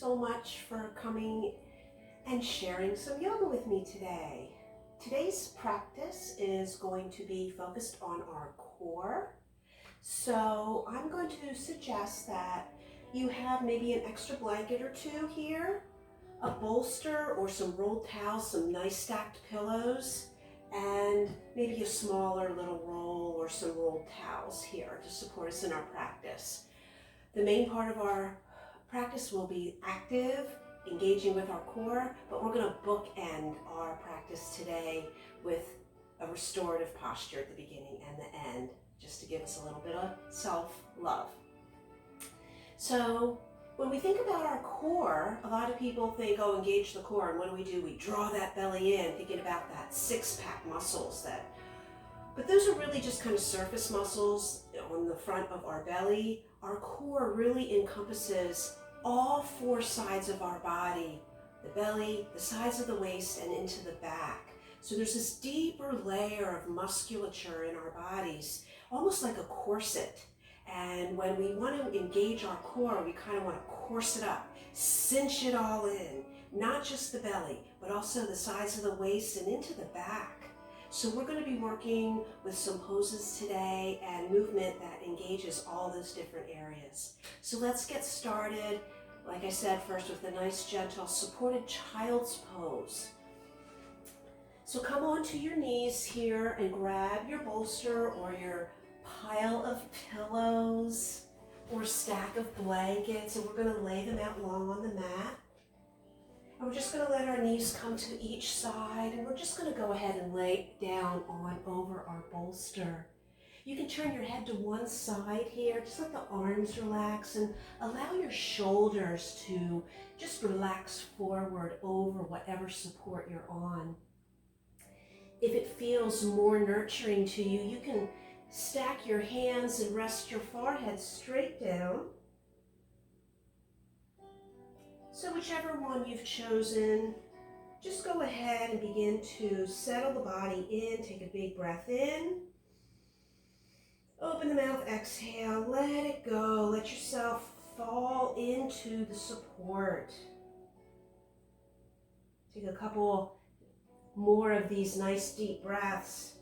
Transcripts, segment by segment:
so much for coming and sharing some yoga with me today. Today's practice is going to be focused on our core. So I'm going to suggest that you have maybe an extra blanket or two here, a bolster or some rolled towels, some nice stacked pillows, and maybe a smaller little roll or some rolled towels here to support us in our practice. The main part of our practice will be active, engaging with our core, but we're going to bookend our practice today with a restorative posture at the beginning and the end, just to give us a little bit of self-love. So when we think about our core, a lot of people think, oh, engage the core, and what do? We draw that belly in, thinking about that six-pack muscles but those are really just kind of surface muscles on the front of our belly. Our core really encompasses all four sides of our body, the belly, the sides of the waist, and into the back. So there's this deeper layer of musculature in our bodies, almost like a corset. And when we want to engage our core, we kind of want to corset up, cinch it all in, not just the belly, but also the sides of the waist and into the back. So we're going to be working with some poses today and movement that engages all those different areas. So let's get started, like I said, first with a nice, gentle, supported child's pose. So come onto your knees here and grab your bolster or your pile of pillows or stack of blankets, and we're going to lay them out long on the mat. And we're just going to let our knees come to each side, and we're just going to go ahead and lay down on over our bolster. You can turn your head to one side here, just let the arms relax and allow your shoulders to just relax forward over whatever support you're on. If it feels more nurturing to you, you can stack your hands and rest your forehead straight down. So whichever one you've chosen, just go ahead and begin to settle the body in. Take a big breath in. Open the mouth, exhale, let it go. Let yourself fall into the support. Take a couple more of these nice deep breaths.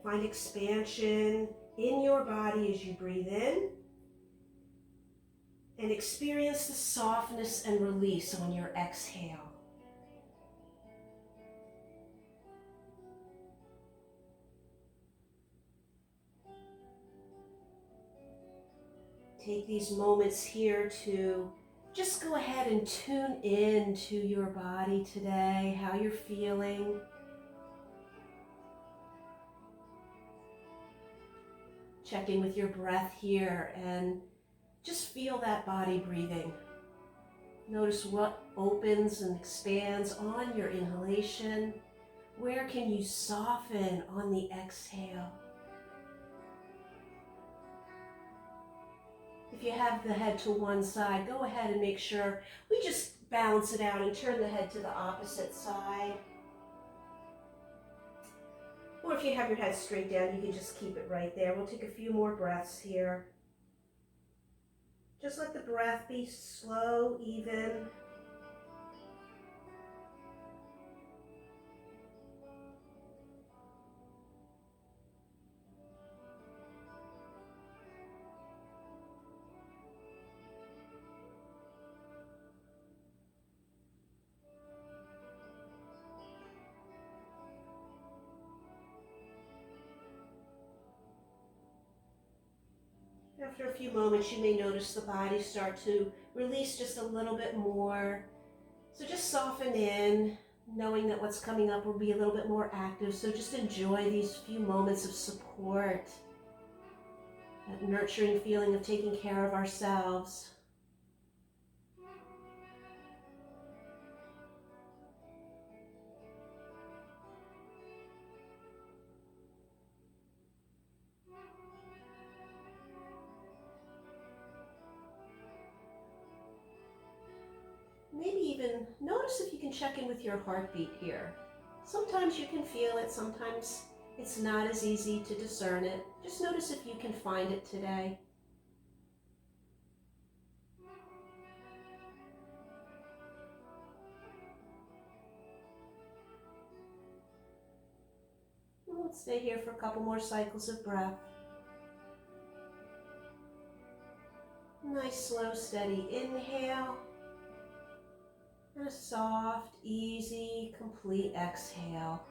Find expansion in your body as you breathe in. And experience the softness and release on your exhale. Take these moments here to just go ahead and tune in to your body today, how you're feeling. Check in with your breath here and just feel that body breathing. Notice what opens and expands on your inhalation. Where can you soften on the exhale? If you have the head to one side, go ahead and make sure we just balance it out and turn the head to the opposite side. Or if you have your head straight down, you can just keep it right there. We'll take a few more breaths here. Just let the breath be slow, even. After a few moments, you may notice the body start to release just a little bit more. So just soften in, knowing that what's coming up will be a little bit more active. So just enjoy these few moments of support, that nurturing feeling of taking care of ourselves. Maybe even notice if you can check in with your heartbeat here. Sometimes you can feel it, sometimes it's not as easy to discern it. Just notice if you can find it today. Stay here for a couple more cycles of breath. Nice, slow, steady inhale. And a soft, easy, complete exhale.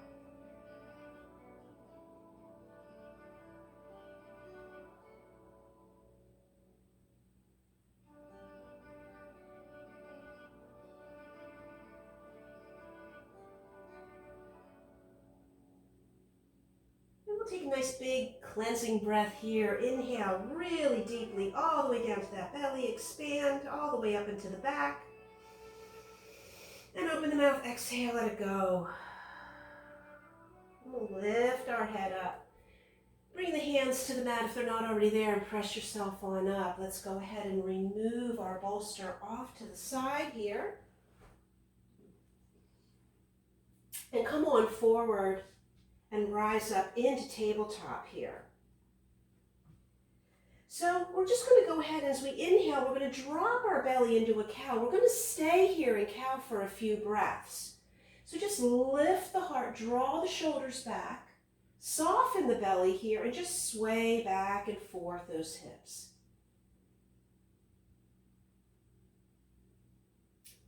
Take a nice big cleansing breath here. Inhale really deeply all the way down to that belly. Expand all the way up into the back. And open the mouth. Exhale, let it go. We'll lift our head up. Bring the hands to the mat if they're not already there and press yourself on up. Let's go ahead and remove our bolster off to the side here. And come on forward and rise up into tabletop here. So we're just going to go ahead, as we inhale, we're going to drop our belly into a cow. We're going to stay here in cow for a few breaths. So just lift the heart, draw the shoulders back, soften the belly here, and just sway back and forth those hips.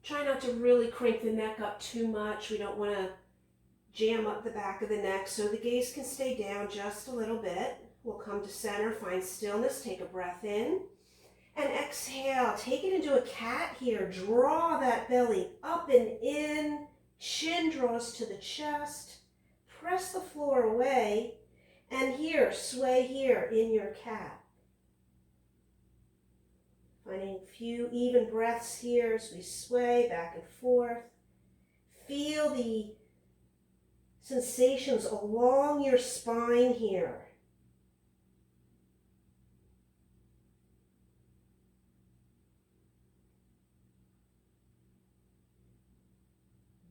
Try not to really crank the neck up too much. We don't want to jam up the back of the neck, so the gaze can stay down just a little bit. We'll come to center, find stillness, take a breath in, and exhale. Take it into a cat here. Draw that belly up and in, chin draws to the chest, press the floor away, and here, sway here in your cat. Finding a few even breaths here as we sway back and forth. Feel the sensations along your spine here.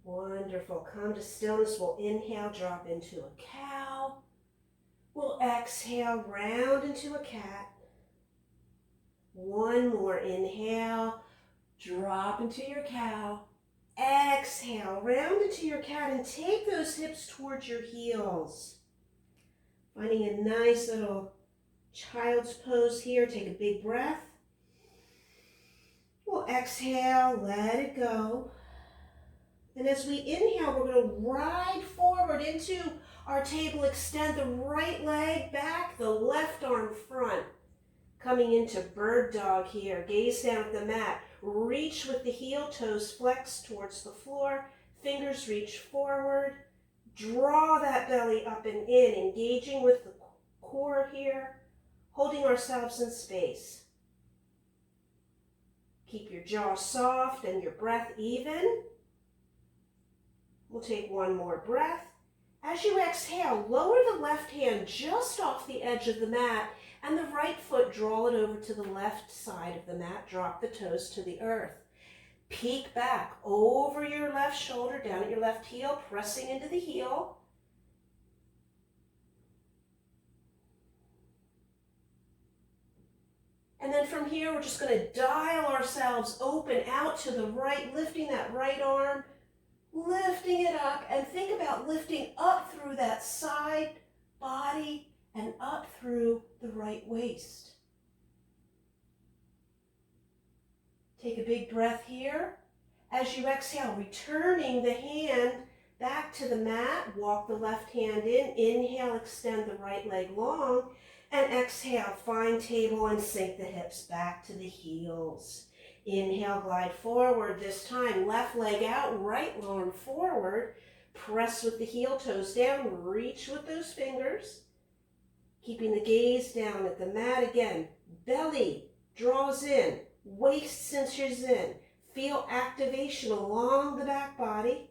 Wonderful. Come to stillness. We'll inhale, drop into a cow. We'll exhale, round into a cat. One more inhale, drop into your cow. Exhale, round into your cat, and take those hips towards your heels. Finding a nice little child's pose here. Take a big breath. We'll exhale, let it go. And as we inhale, we're going to ride forward into our table. Extend the right leg back, the left arm front. Coming into bird dog here. Gaze down at the mat. Reach with the heel, toes flex towards the floor. Fingers reach forward. Draw that belly up and in, engaging with the core here. Holding ourselves in space. Keep your jaw soft and your breath even. We'll take one more breath. As you exhale, lower the left hand just off the edge of the mat, and the right foot, draw it over to the left side of the mat. Drop the toes to the earth. Peek back over your left shoulder, down at your left heel, pressing into the heel. And then from here, we're just going to dial ourselves open out to the right, lifting that right arm, lifting it up, and think about lifting up through that side body and up through the right waist. Take a big breath here. As you exhale, returning the hand back to the mat, walk the left hand in, inhale, extend the right leg long, and exhale, find table and sink the hips back to the heels. Inhale, glide forward. This time, left leg out, right arm forward. Press with the heel, toes down, reach with those fingers. Keeping the gaze down at the mat again. Belly draws in, waist cinches in. Feel activation along the back body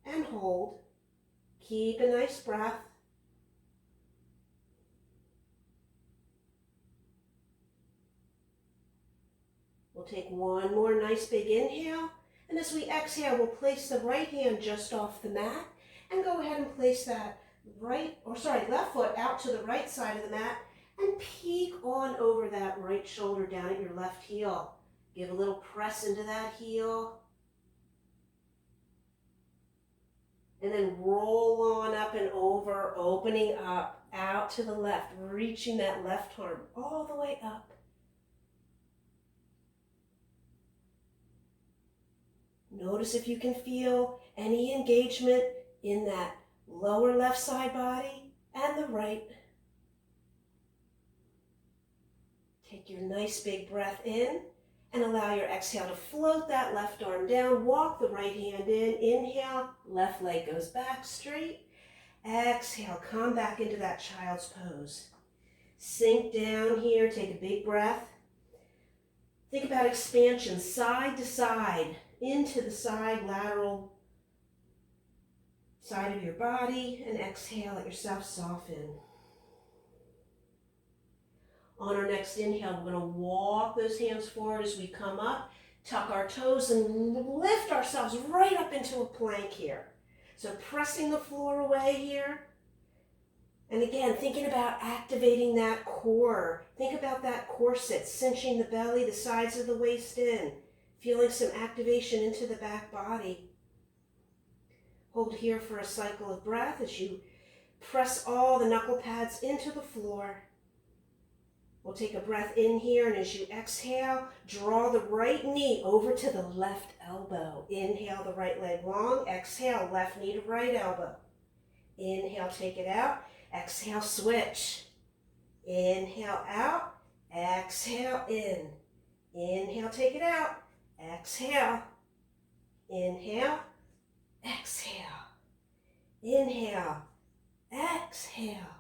and hold. Keep a nice breath. We'll take one more nice big inhale, and as we exhale, we'll place the right hand just off the mat and go ahead and place that left foot out to the right side of the mat and peek on over that right shoulder down at your left heel. Give a little press into that heel. And then roll on up and over, opening up, out to the left, reaching that left arm all the way up. Notice if you can feel any engagement in that lower left side body and the right. Take your nice big breath in and allow your exhale to float that left arm down. Walk the right hand in. Inhale, left leg goes back straight. Exhale, come back into that child's pose. Sink down here, take a big breath. Think about expansion, side to side, into the side, lateral side of your body, and exhale, let yourself soften. On our next inhale, we're going to walk those hands forward as we come up, tuck our toes, and lift ourselves right up into a plank here. So pressing the floor away here. And again, thinking about activating that core. Think about that corset, cinching the belly, the sides of the waist in. Feeling some activation into the back body. Hold here for a cycle of breath as you press all the knuckle pads into the floor. We'll take a breath in here, and as you exhale, draw the right knee over to the left elbow. Inhale, the right leg long. Exhale, left knee to right elbow. Inhale, take it out. Exhale, switch. Inhale, out. Exhale, in. Inhale, take it out. Exhale. Inhale. Exhale. Inhale. Exhale.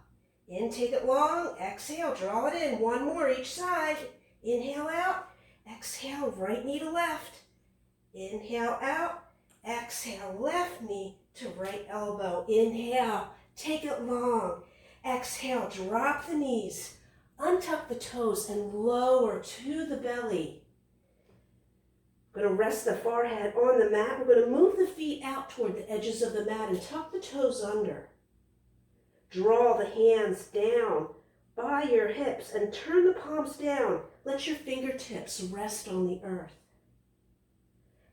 In, take it long. Exhale, draw it in. One more each side. Inhale out. Exhale, right knee to left. Inhale out. Exhale, left knee to right elbow. Inhale, take it long. Exhale, drop the knees. Untuck the toes and lower to the belly. We're going to rest the forehead on the mat. We're going to move the feet out toward the edges of the mat and tuck the toes under. Draw the hands down by your hips and turn the palms down. Let your fingertips rest on the earth.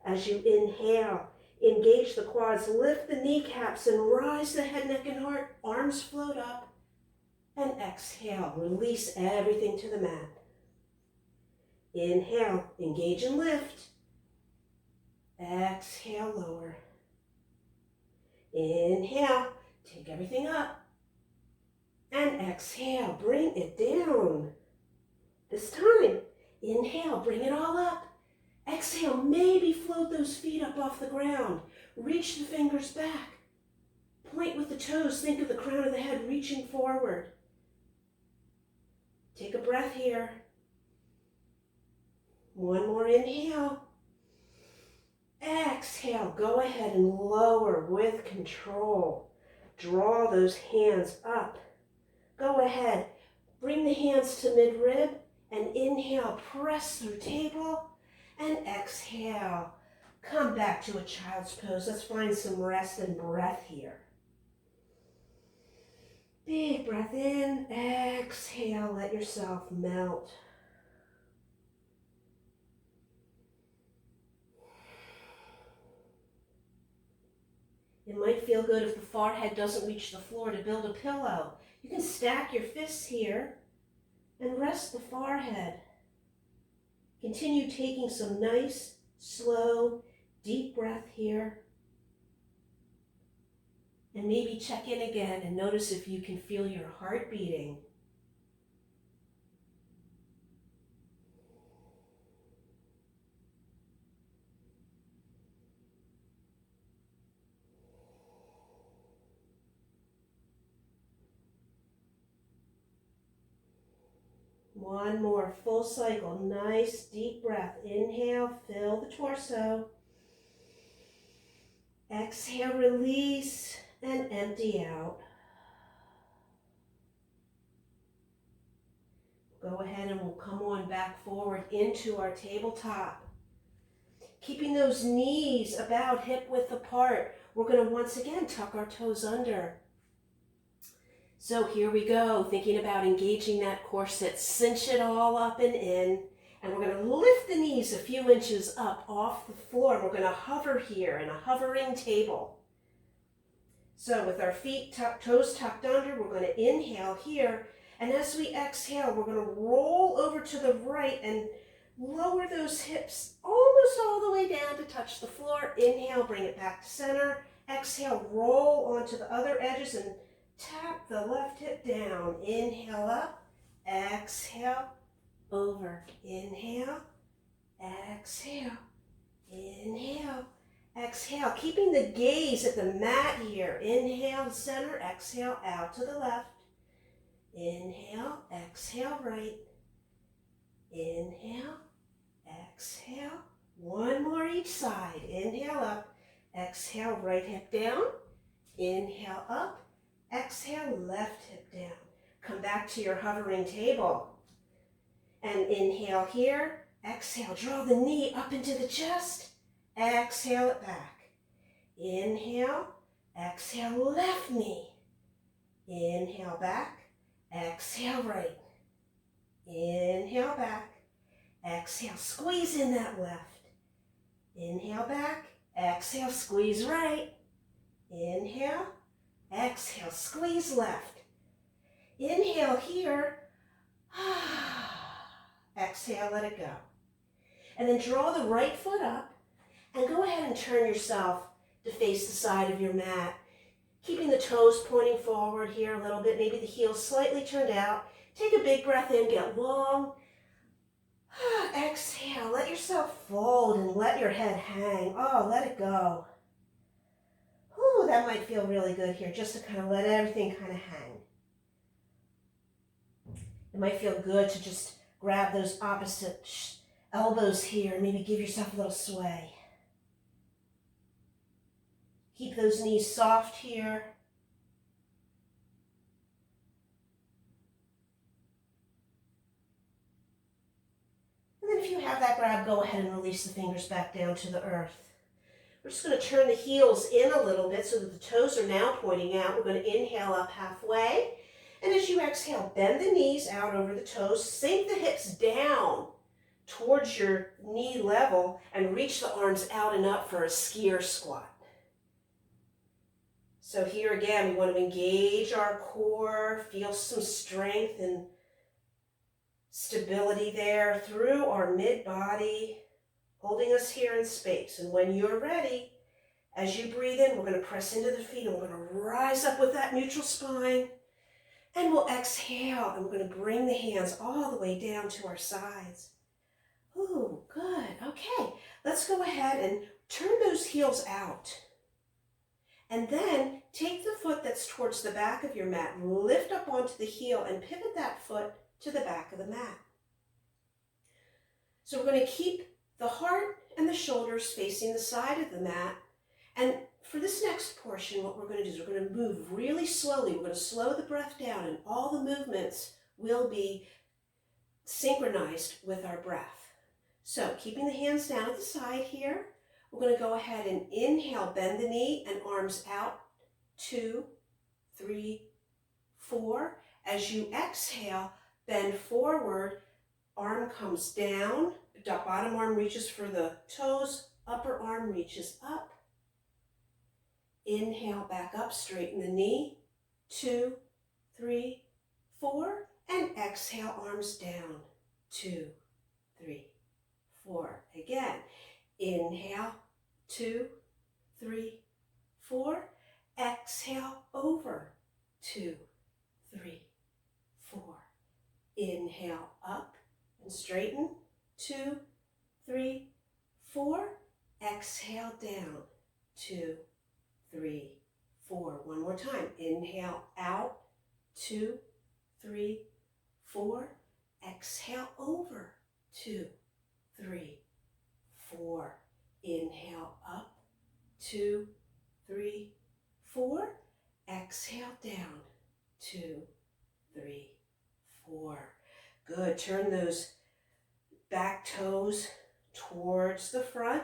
As you inhale, engage the quads, lift the kneecaps and rise the head, neck, and heart. Arms float up. And exhale, release everything to the mat. Inhale, engage and lift. Exhale, lower. Inhale, take everything up. And exhale, bring it down. This time, inhale, bring it all up. Exhale, maybe float those feet up off the ground. Reach the fingers back. Point with the toes, think of the crown of the head reaching forward. Take a breath here. One more inhale. Exhale, go ahead and lower with control. Draw those hands up. Go ahead, bring the hands to mid-rib and inhale, press through table and exhale. Come back to a child's pose. Let's find some rest and breath here. Big breath in, exhale, let yourself melt. It might feel good if the forehead doesn't reach the floor to build a pillow. You can stack your fists here and rest the forehead. Continue taking some nice, slow, deep breath here. And maybe check in again and notice if you can feel your heart beating. One more full cycle. Nice deep breath. Inhale, fill the torso. Exhale, release and empty out. Go ahead and we'll come on back forward into our tabletop. Keeping those knees about hip width apart. We're going to once again tuck our toes under. So here we go, thinking about engaging that corset. Cinch it all up and in. And we're going to lift the knees a few inches up off the floor. We're going to hover here in a hovering table. So with our feet toes tucked under, we're going to inhale here. And as we exhale, we're going to roll over to the right and lower those hips almost all the way down to touch the floor. Inhale, bring it back to center. Exhale, roll onto the other edges and tap the left hip down. Inhale up, exhale, over. Inhale, exhale, inhale, exhale. Keeping the gaze at the mat here. Inhale, center, exhale, out to the left. Inhale, exhale, right. Inhale, exhale. One more each side. Inhale up, exhale, right hip down. Inhale up, exhale, left hip down. Come back to your hovering table. And inhale here, exhale, draw the knee up into the chest. Exhale it back. Inhale, exhale, left knee. Inhale back, exhale right. Inhale back, exhale, squeeze in that left. Inhale back, exhale, squeeze right. Inhale, exhale, squeeze left. Inhale here. Exhale, let it go. And then draw the right foot up and go ahead and turn yourself to face the side of your mat. Keeping the toes pointing forward here a little bit, maybe the heels slightly turned out. Take a big breath in, get long. Exhale, let yourself fold and let your head hang. Oh, let it go. Ooh, that might feel really good here, just to kind of let everything kind of hang. It might feel good to just grab those opposite elbows here and maybe give yourself a little sway. Keep those knees soft here. And then if you have that grab, go ahead and release the fingers back down to the earth. We're just going to turn the heels in a little bit so that the toes are now pointing out. We're going to inhale up halfway. And as you exhale, bend the knees out over the toes. Sink the hips down towards your knee level and reach the arms out and up for a skier squat. So here again, we want to engage our core, feel some strength and stability there through our mid-body, holding us here in space. And when you're ready, as you breathe in, we're going to press into the feet and we're going to rise up with that neutral spine. And we'll exhale and we're going to bring the hands all the way down to our sides. Ooh, good. Okay, let's go ahead and turn those heels out. And then take the foot that's towards the back of your mat, lift up onto the heel and pivot that foot to the back of the mat. So we're going to keep the heart and the shoulders facing the side of the mat. And for this next portion, what we're going to do is we're going to move really slowly. We're going to slow the breath down and all the movements will be synchronized with our breath. So keeping the hands down at the side here, we're going to go ahead and inhale, bend the knee and arms out, 2, 3, 4. As you exhale, bend forward, arm comes down, bottom arm reaches for the toes, upper arm reaches up. Inhale, back up, straighten the knee, 2, 3, 4, and exhale, arms down, 2, 3, 4. Again, inhale, 2, 3, 4, exhale, over, 2, 3, 4. Inhale, up and straighten, 2, 3, 4, exhale, down, 2, 3, 4. One more time. Inhale out, 2, 3, 4. Exhale over, 2, 3, 4. Inhale up, 2, 3, 4. Exhale down, 2, 3, 4. Good. Turn those back toes towards the front.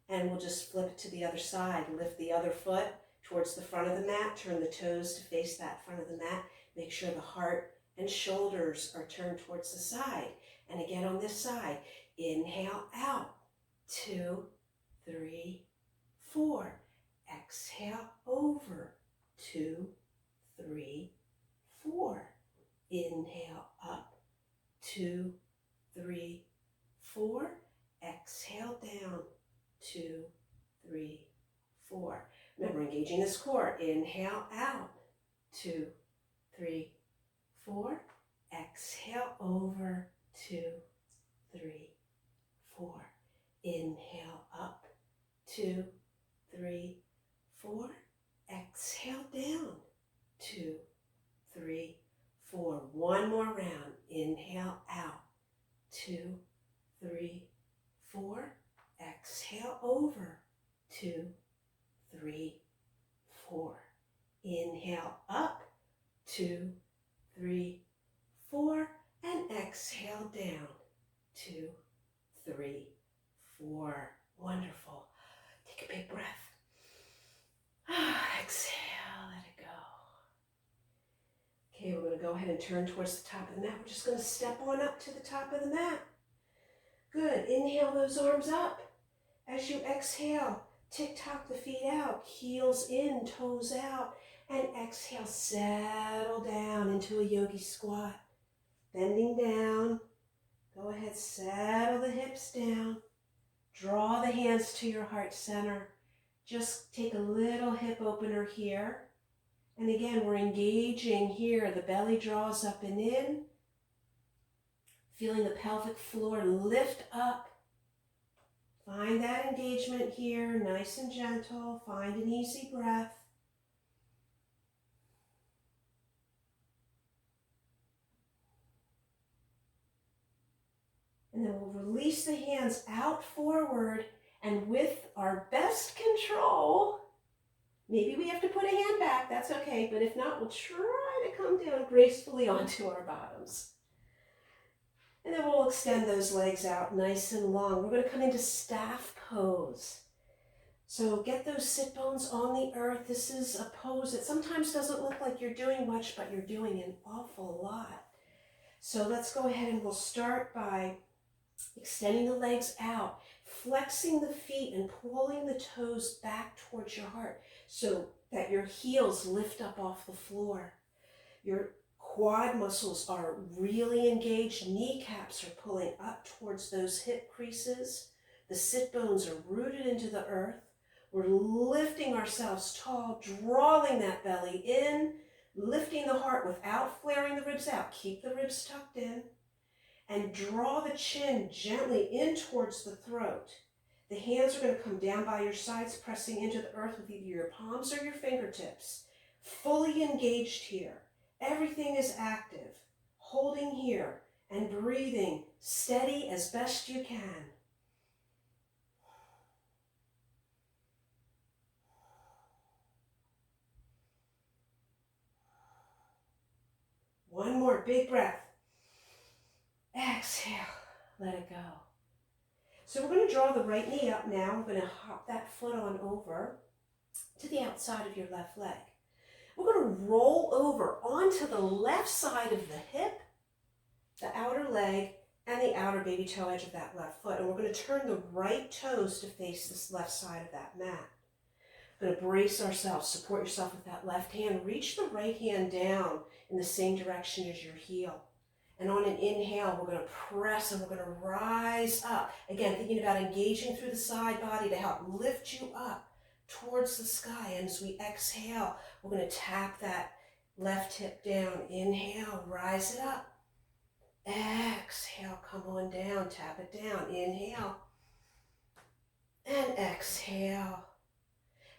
And we'll just flip it to the other side. Lift the other foot towards the front of the mat. Turn the toes to face that front of the mat. Make sure the heart and shoulders are turned towards the side. And again on this side, inhale out, 2, 3, 4. Exhale over, 2, 3, 4. Inhale up, 2, 3, 4. Exhale down, 2, 3, 4. Remember engaging this core. Inhale out, 2, 3, 4. Exhale over, 2, 3, 4. Inhale up, 2, 3, 4. Exhale down, 2, 3, 4. One more round. Inhale out, 2, 3, 4. Exhale over, 2, 3, 4. Inhale up, 2, 3, 4. And exhale down, 2, 3, 4. Wonderful. Take a big breath. Exhale, let it go. Okay, we're going to go ahead and turn towards the top of the mat. We're just going to step on up to the top of the mat. Good. Inhale those arms up. As you exhale, tick-tock the feet out, heels in, toes out, and exhale, settle down into a yogi squat. Bending down. Go ahead, settle the hips down. Draw the hands to your heart center. Just take a little hip opener here. And again, we're engaging here. The belly draws up and in. Feeling the pelvic floor lift up. Find that engagement here, nice and gentle. Find an easy breath. And then we'll release the hands out forward, and with our best control, maybe we have to put a hand back, that's okay, but if not, we'll try to come down gracefully onto our bottoms. And then we'll extend those legs out nice and long. We're going to come into staff pose. So get those sit bones on the earth. This is a pose that sometimes doesn't look like you're doing much, but you're doing an awful lot. So let's go ahead and we'll start by extending the legs out, flexing the feet and pulling the toes back towards your heart so that your heels lift up off the floor. Your quad muscles are really engaged. Kneecaps are pulling up towards those hip creases. The sit bones are rooted into the earth. We're lifting ourselves tall, drawing that belly in, lifting the heart without flaring the ribs out. Keep the ribs tucked in. And draw the chin gently in towards the throat. The hands are going to come down by your sides, pressing into the earth with either your palms or your fingertips. Fully engaged here. Everything is active. Holding here and breathing steady as best you can. One more big breath. Exhale, let it go. So we're going to draw the right knee up now. We're going to hop that foot on over to the outside of your left leg. We're going to roll over onto the left side of the hip, the outer leg, and the outer baby toe edge of that left foot. And we're going to turn the right toes to face this left side of that mat. We're going to brace ourselves, support yourself with that left hand. Reach the right hand down in the same direction as your heel. And on an inhale, we're going to press and we're going to rise up. Again, thinking about engaging through the side body to help lift you up towards the sky. And as we exhale, we're going to tap that left hip down. Inhale, rise it up. Exhale, come on down, tap it down. Inhale and exhale.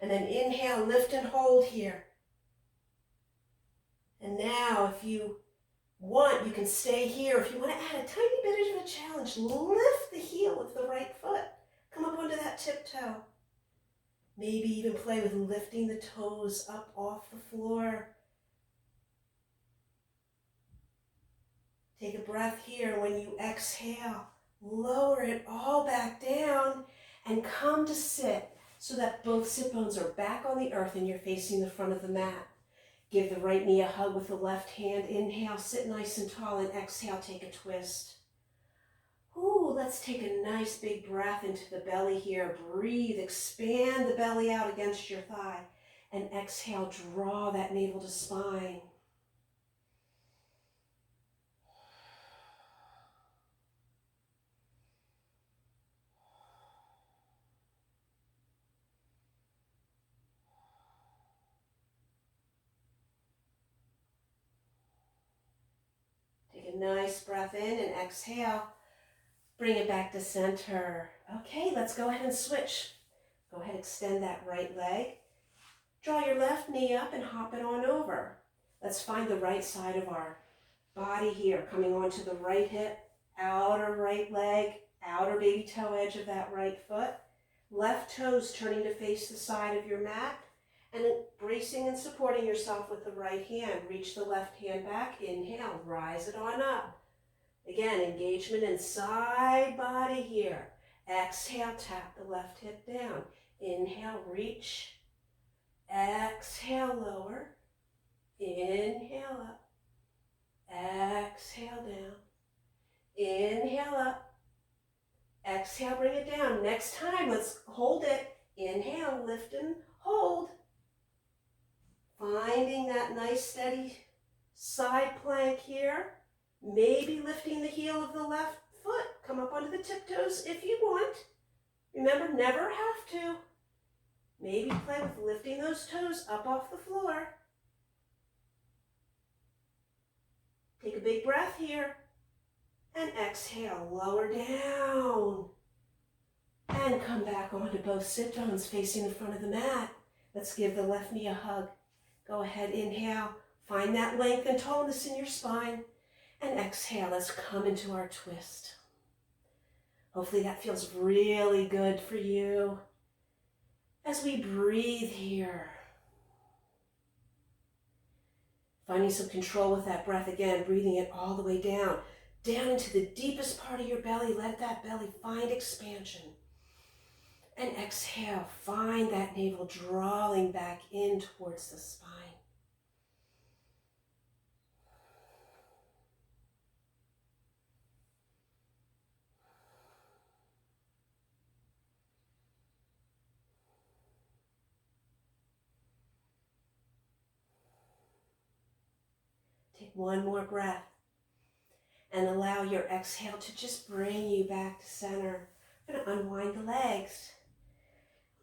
And then inhale, lift and hold here. And now if you want, you can stay here. If you want to add a tiny bit of a challenge, lift the heel of the right foot. Come up onto that tiptoe. Maybe even play with lifting the toes up off the floor. Take a breath here. When you exhale, lower it all back down and come to sit so that both sit bones are back on the earth and you're facing the front of the mat. Give the right knee a hug with the left hand. Inhale, sit nice and tall, and exhale, take a twist. Ooh, let's take a nice big breath into the belly here. Breathe, expand the belly out against your thigh. And exhale, draw that navel to spine. Take a nice breath in and exhale. Bring it back to center. Okay, let's go ahead and switch. Go ahead, extend that right leg. Draw your left knee up and hop it on over. Let's find the right side of our body here, coming onto the right hip, outer right leg, outer baby toe edge of that right foot. Left toes turning to face the side of your mat, and bracing and supporting yourself with the right hand. Reach the left hand back, inhale, rise it on up. Again, engagement in side body here. Exhale, tap the left hip down. Inhale, reach. Exhale, lower. Inhale up. Exhale down. Inhale up. Exhale, bring it down. Next time, let's hold it. Inhale, lift and hold. Finding that nice steady side plank here. Maybe lifting the heel of the left foot. Come up onto the tiptoes if you want. Remember, never have to. Maybe play with lifting those toes up off the floor. Take a big breath here. And exhale, lower down. And come back onto both sit bones facing the front of the mat. Let's give the left knee a hug. Go ahead, inhale. Find that length and tonus in your spine. And exhale, let's come into our twist. Hopefully that feels really good for you. As we breathe here, finding some control with that breath again, breathing it all the way down into the deepest part of your belly. Let that belly find expansion. And exhale, find that navel drawing back in towards the spine. Take one more breath and allow your exhale to just bring you back to center. I'm going to unwind the legs.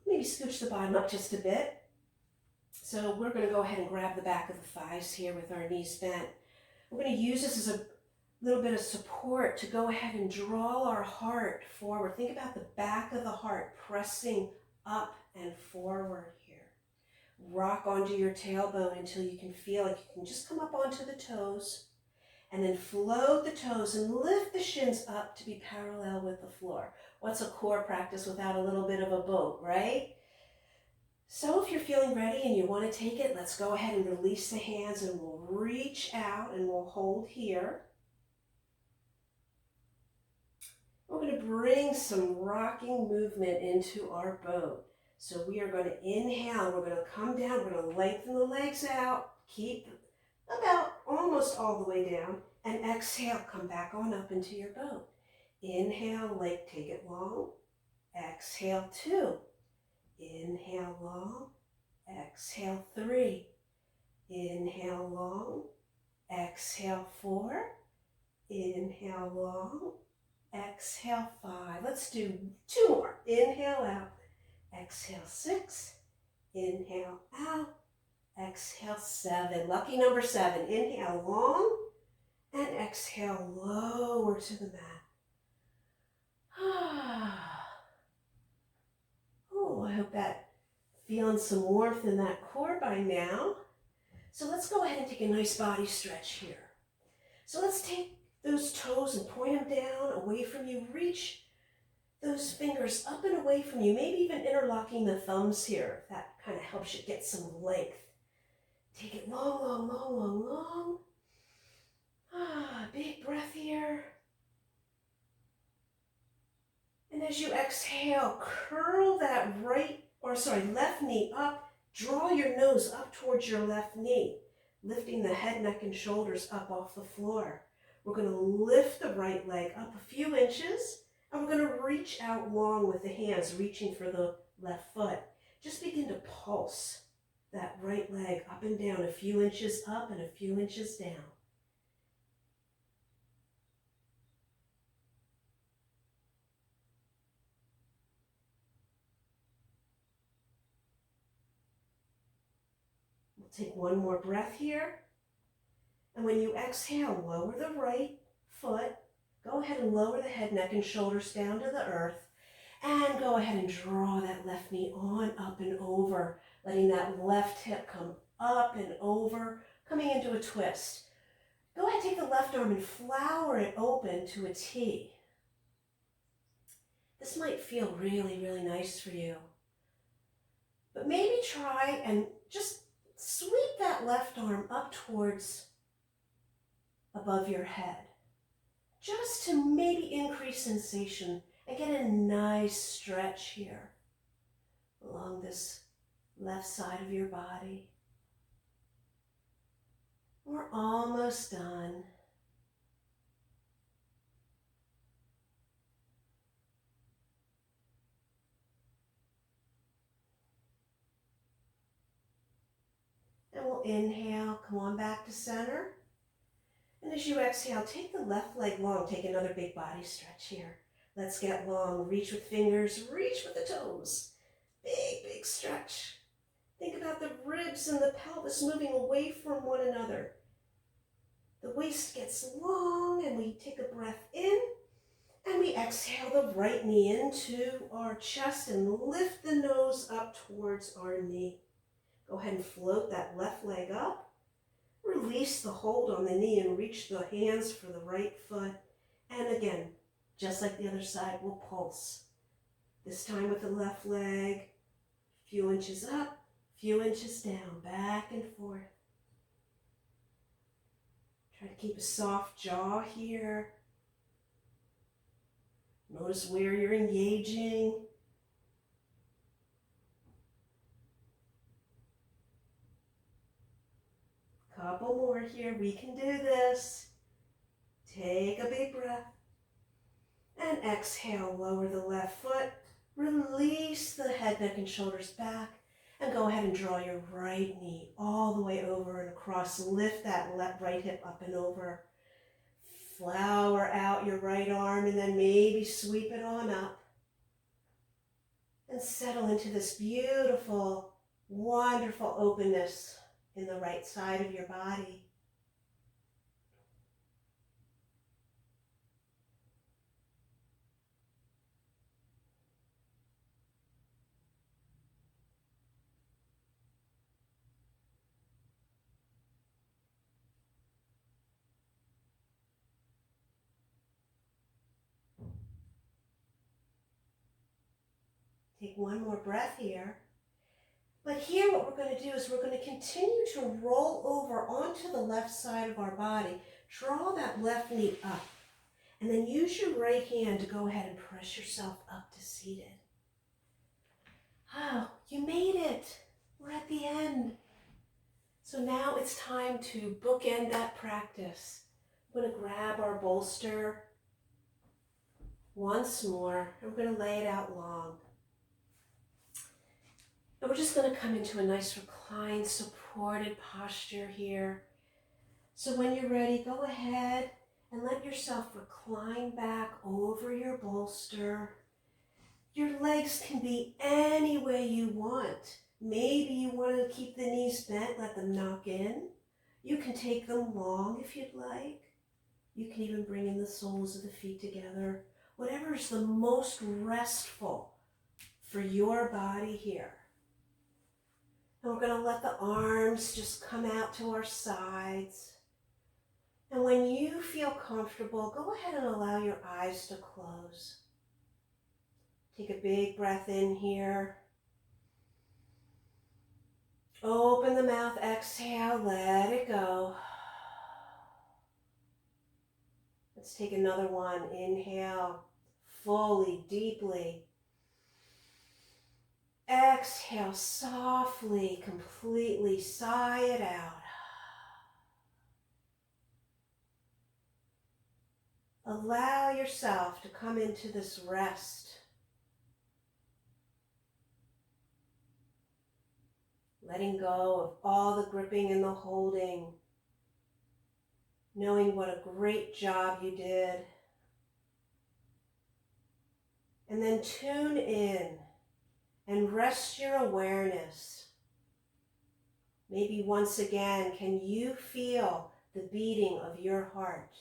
Maybe scooch the bottom up just a bit. So we're going to go ahead and grab the back of the thighs here with our knees bent. We're going to use this as a little bit of support to go ahead and draw our heart forward. Think about the back of the heart pressing up and forward here. Rock onto your tailbone until you can feel like you can just come up onto the toes, and then float the toes and lift the shins up to be parallel with the floor. What's a core practice without a little bit of a boat, right? So if you're feeling ready and you want to take it, let's go ahead and release the hands, and we'll reach out and we'll hold here. We're going to bring some rocking movement into our boat. So we are going to inhale, we're going to come down, we're going to lengthen the legs out, keep about almost all the way down, and exhale, come back on up into your boat. Inhale, leg, take it long. Exhale, 2. Inhale, long. Exhale, 3. Inhale, long. Exhale, 4. Inhale, long. Exhale, 5. Let's do 2 more. Inhale out. Exhale, 6. Inhale out. Exhale, 7. Lucky number 7. Inhale long and exhale lower to the mat. Oh, I hope that feeling some warmth in that core by now. So let's go ahead and take a nice body stretch here. So let's take those toes and point them down away from you. Reach those fingers up and away from you, maybe even interlocking the thumbs here. That kind of helps you get some length. Take it long, long, long, long, long. Big breath here. And as you exhale, curl that left knee up. Draw your nose up towards your left knee, lifting the head, neck, and shoulders up off the floor. We're going to lift the right leg up a few inches, and we're going to reach out long with the hands, reaching for the left foot. Just begin to pulse that right leg up and down, a few inches up and a few inches down. We'll take one more breath here. And when you exhale, lower the right foot. Go ahead and lower the head, neck, and shoulders down to the earth. And go ahead and draw that left knee on, up and over, letting that left hip come up and over, coming into a twist. Go ahead, take the left arm and flower it open to a T. This might feel really, really nice for you. But maybe try and just sweep that left arm up towards above your head, just to maybe increase sensation and get a nice stretch here along this left side of your body. We're almost done. And we'll inhale, come on back to center. And as you exhale, take the left leg long. Take another big body stretch here. Let's get long. Reach with fingers, reach with the toes. Big, big stretch. Think about the ribs and the pelvis moving away from one another. The waist gets long and we take a breath in and we exhale the right knee into our chest and lift the nose up towards our knee. Go ahead and float that left leg up. Release the hold on the knee and reach the hands for the right foot. And again, just like the other side, we'll pulse. This time with the left leg, few inches up, few inches down, back and forth. Try to keep a soft jaw here. Notice where you're engaging. Couple more here. We can do this. Take a big breath. And exhale, lower the left foot. Release the head, neck, and shoulders back. And go ahead and draw your right knee all the way over and across. Lift that left right hip up and over. Flower out your right arm and then maybe sweep it on up. And settle into this beautiful, wonderful openness in the right side of your body. Take one more breath here. But here what we're going to do is we're going to continue to roll over onto the left side of our body. Draw that left knee up. And then use your right hand to go ahead and press yourself up to seated. Oh, you made it. We're at the end. So now it's time to bookend that practice. I'm going to grab our bolster once more. And we're going to lay it out long. And we're just going to come into a nice reclined, supported posture here. So when you're ready, go ahead and let yourself recline back over your bolster. Your legs can be any way you want. Maybe you want to keep the knees bent, let them knock in. You can take them long if you'd like. You can even bring in the soles of the feet together. Whatever is the most restful for your body here. And we're going to let the arms just come out to our sides. And when you feel comfortable, go ahead and allow your eyes to close. Take a big breath in here. Open the mouth, exhale, let it go. Let's take another one. Inhale, fully, deeply. Exhale, softly, completely, sigh it out. Allow yourself to come into this rest. letting go of all the gripping and the holding, knowing what a great job you did. And then tune in and rest your awareness. Maybe once again, can you feel the beating of your heart?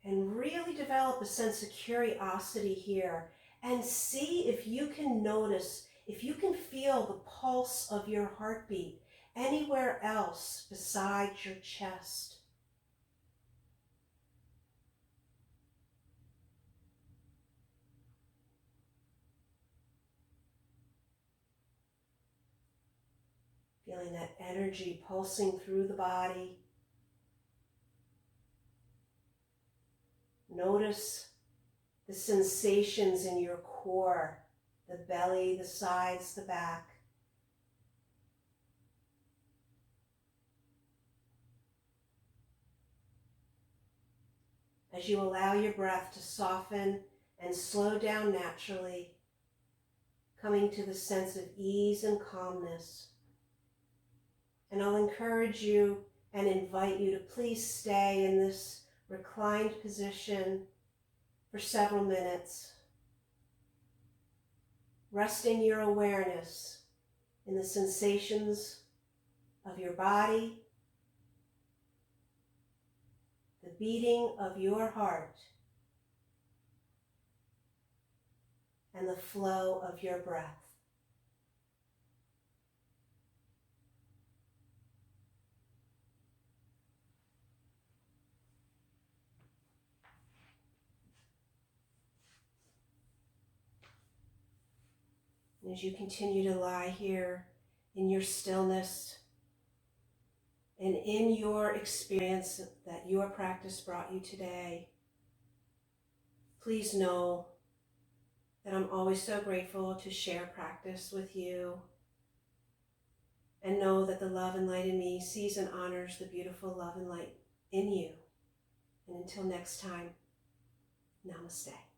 And really develop a sense of curiosity here and see if you can notice, if you can feel the pulse of your heartbeat anywhere else besides your chest. Feeling that energy pulsing through the body. Notice the sensations in your core, the belly, the sides, the back. As you allow your breath to soften and slow down naturally, coming to the sense of ease and calmness. And I'll encourage you and invite you to please stay in this reclined position for several minutes, resting your awareness in the sensations of your body, the beating of your heart, and the flow of your breath. As you continue to lie here in your stillness and in your experience that your practice brought you today, please know that I'm always so grateful to share practice with you, and know that the love and light in me sees and honors the beautiful love and light in you. And until next time, namaste.